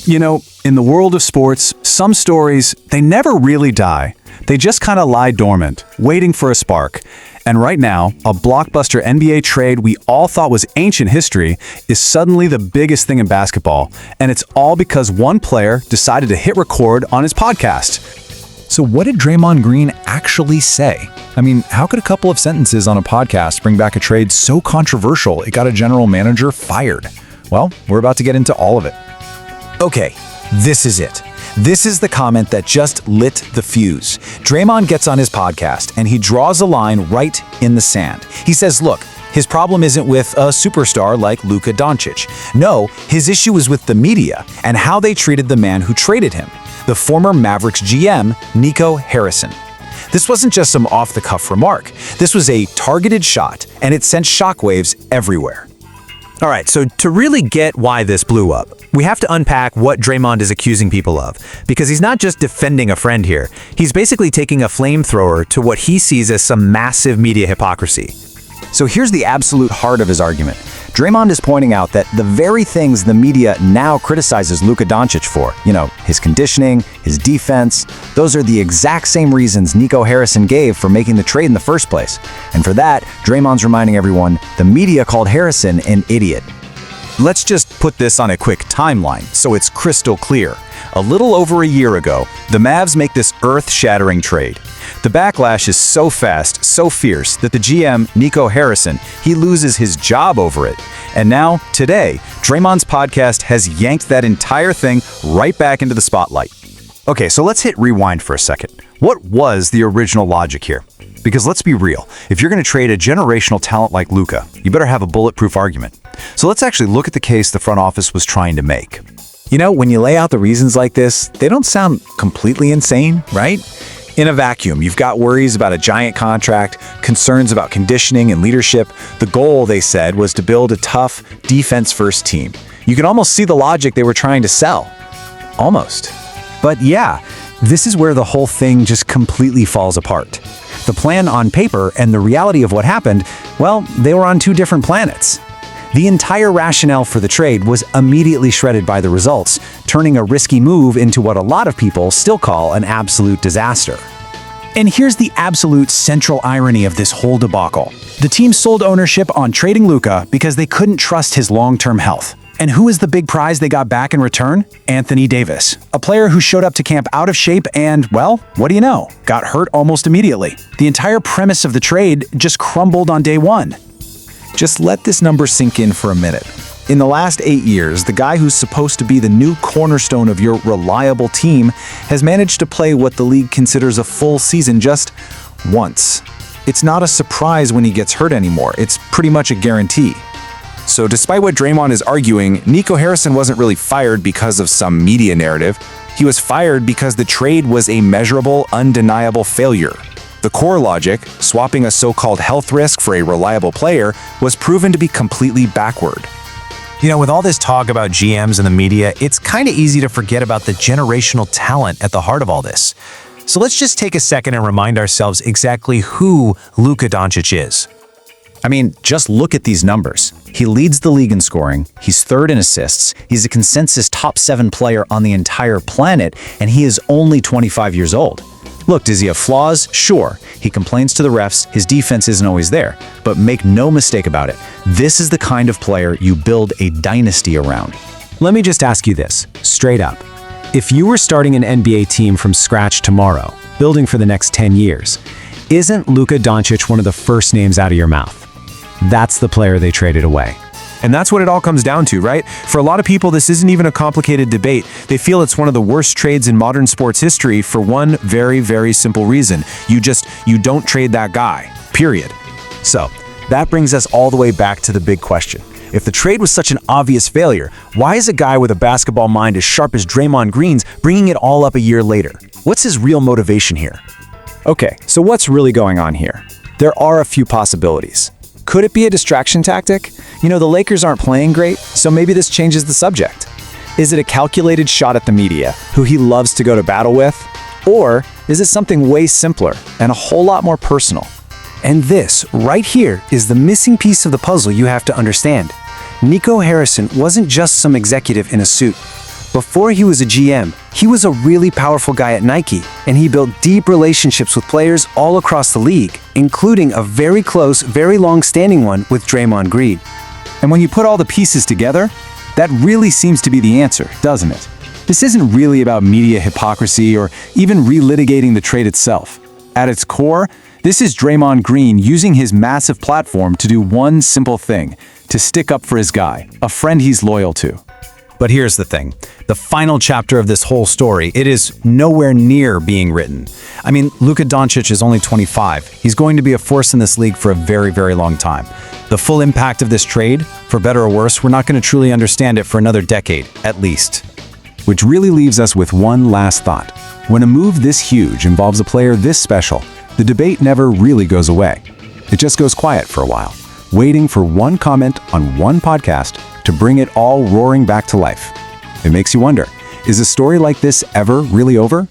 You know, in the world of sports, some stories, they never really die. They just kind of lie dormant, waiting for a spark. And right now, a blockbuster NBA trade we all thought was ancient history is suddenly the biggest thing in basketball. And it's all because one player decided to hit record on his podcast. So what did Draymond Green actually say? I mean, how could a couple of sentences on a podcast bring back a trade so controversial it got a general manager fired? Well, we're about to get into all of it. Okay, this is it. This is the comment that just lit the fuse. Draymond gets on his podcast and he draws a line right in the sand. He says, look, his problem isn't with a superstar like Luka Dončić. No, his issue is with the media and how they treated the man who traded him, the former Mavericks GM Nico Harrison. This wasn't just some off-the-cuff remark. This was a targeted shot, and it sent shockwaves everywhere. All right, so to really get why this blew up, we have to unpack what Draymond is accusing people of, because he's not just defending a friend here. He's basically taking a flamethrower to what he sees as some massive media hypocrisy. So here's the absolute heart of his argument. Draymond is pointing out that the very things the media now criticizes Luka Dončić for, his conditioning, his defense, those are the exact same reasons Nico Harrison gave for making the trade in the first place. And for that, Draymond's reminding everyone the media called Harrison an idiot. Let's just put this on a quick timeline so it's crystal clear. A little over a year ago, the Mavs make this earth-shattering trade. The backlash is so fast, so fierce, that the GM, Nico Harrison, he loses his job over it. And now, today, Draymond's podcast has yanked that entire thing right back into the spotlight. Okay, so let's hit rewind for a second. What was the original logic here? Because let's be real, if you're going to trade a generational talent like Luka, you better have a bulletproof argument. So let's actually look at the case the front office was trying to make. When you lay out the reasons like this, they don't sound completely insane, right? In a vacuum, you've got worries about a giant contract, concerns about conditioning and leadership. The goal, they said, was to build a tough, defense-first team. You can almost see the logic they were trying to sell. Almost. But yeah, this is where the whole thing just completely falls apart. The plan on paper and the reality of what happened, well, they were on two different planets. The entire rationale for the trade was immediately shredded by the results, turning a risky move into what a lot of people still call an absolute disaster. And here's the absolute central irony of this whole debacle. The team sold ownership on trading Luka because they couldn't trust his long-term health. And who is the big prize they got back in return? Anthony Davis, a player who showed up to camp out of shape and, well, what do you know? Got hurt almost immediately. The entire premise of the trade just crumbled on day one. Just let this number sink in for a minute. In the last 8 years, the guy who's supposed to be the new cornerstone of your reliable team has managed to play what the league considers a full season just once. It's not a surprise when he gets hurt anymore. It's pretty much a guarantee. So despite what Draymond is arguing, Nico Harrison wasn't really fired because of some media narrative. He was fired because the trade was a measurable, undeniable failure. The core logic, swapping a so-called health risk for a reliable player, was proven to be completely backward. With all this talk about GMs and the media, it's kind of easy to forget about the generational talent at the heart of all this. So let's just take a second and remind ourselves exactly who Luka Dončić is. I mean, just look at these numbers. He leads the league in scoring, he's third in assists, he's a consensus top 7 player on the entire planet, and he is only 25 years old. Look, does he have flaws? Sure. He complains to the refs, his defense isn't always there. But make no mistake about it, this is the kind of player you build a dynasty around. Let me just ask you this, straight up. If you were starting an NBA team from scratch tomorrow, building for the next 10 years, isn't Luka Dončić one of the first names out of your mouth? That's the player they traded away. And that's what it all comes down to, right? For a lot of people, this isn't even a complicated debate. They feel it's one of the worst trades in modern sports history for one very, very simple reason. You don't trade that guy, period. So, that brings us all the way back to the big question. If the trade was such an obvious failure, why is a guy with a basketball mind as sharp as Draymond Green's bringing it all up a year later? What's his real motivation here? Okay, so what's really going on here? There are a few possibilities. Could it be a distraction tactic? The Lakers aren't playing great, so maybe this changes the subject. Is it a calculated shot at the media, who he loves to go to battle with? Or is it something way simpler and a whole lot more personal? And this, right here, is the missing piece of the puzzle you have to understand. Nico Harrison wasn't just some executive in a suit. Before he was a GM, he was a really powerful guy at Nike, and he built deep relationships with players all across the league, including a very close, very long-standing one with Draymond Green. And when you put all the pieces together, that really seems to be the answer, doesn't it? This isn't really about media hypocrisy or even relitigating the trade itself. At its core, this is Draymond Green using his massive platform to do one simple thing: to stick up for his guy, a friend he's loyal to. But here's the thing. The final chapter of this whole story, it is nowhere near being written. I mean, Luka Dončić is only 25. He's going to be a force in this league for a very, very long time. The full impact of this trade, for better or worse, we're not going to truly understand it for another decade, at least. Which really leaves us with one last thought. When a move this huge involves a player this special, the debate never really goes away. It just goes quiet for a while, waiting for one comment on one podcast to bring it all roaring back to life. It makes you wonder, is a story like this ever really over?